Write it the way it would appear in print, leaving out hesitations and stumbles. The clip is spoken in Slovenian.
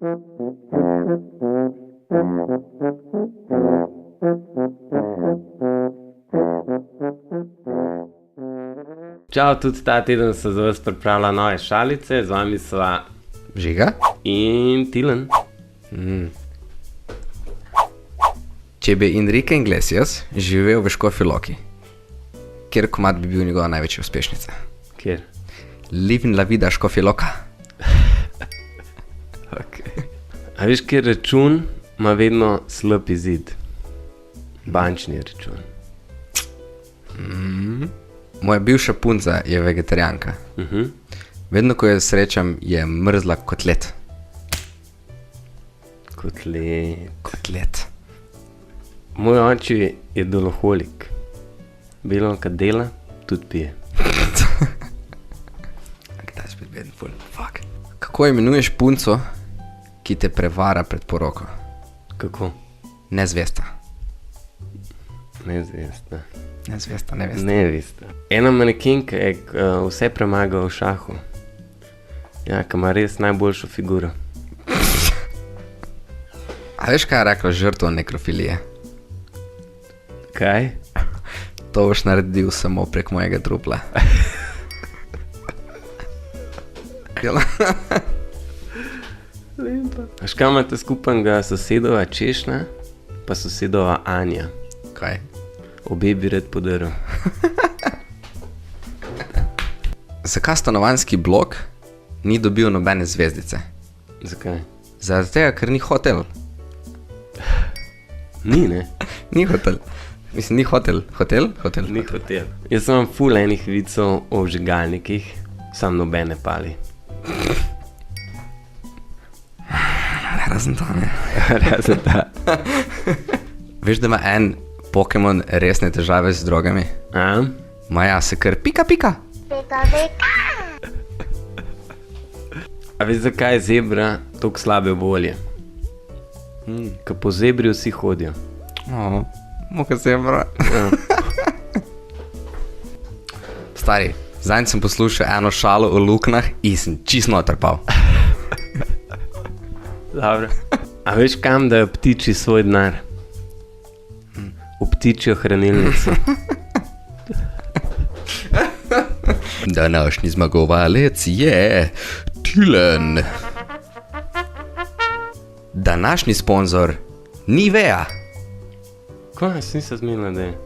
Čau, tudi ta teden se za vas pripravlja nove šalice, z vami sva Žiga in Tilen. Če bi Enrique Iglesias živel v Škofji Loki, kjer komad bi bil njegova največja uspešnica? Kjer? Living la vida Škofja Loka. Okay. A veš, kjer račun ima vedno slab izid? Bančni račun. Moja bivša punca je vegetarijanka. Vedno, ko jo srečam, je mrzla kotlet. Kotlet. Moj oči je doloholik. Belo, kad dela, tudi pije. Kdaj spet beden ful? Fuck. Kako imenuješ punco, ki te prevara pred poroko? Kako? Nezvesta. Nezvesta. Nevesta. Ena manekenka je vse premaga v šahu. Ja, ki ima res najboljšo figuro. A veš, kaj je rekla žrtva nekrofilije? Kaj? To boš naredil samo prek mojega trupla. Až kaj imate skupnega sosedova Češna, pa sosedova Anja? Kaj? Obe bi rad podaril. Zakaj stanovanjski blok ni dobil nobene zvezdice? Zakaj? Zaradi tega, ker ni hotel. Ni, ne? Ni hotel. Mislim, ni hotel. Hotel? Ni hotel. Jaz sem ful enih vicov o vžigalnikih, sam nobene pali. Razen to, ne? Razen ta. Veš, da ima en Pokemon resne težave z drogami? A? Maja se kar pika. A veš, zakaj je zebra toliko slabe volje? Ker po zebri vsi hodijo. Moka zebra. Ja. Stari, zadnjič sem poslušal eno šalo o luknah in sem čisto notrpal. Dobro. A veš, kam dajo ptiči svoj denar? V ptičjo hranilnico. Današnji zmagovalec je Tilen. Današnji sponzor Nivea. Kaj, jaz nisem zmenila, da je?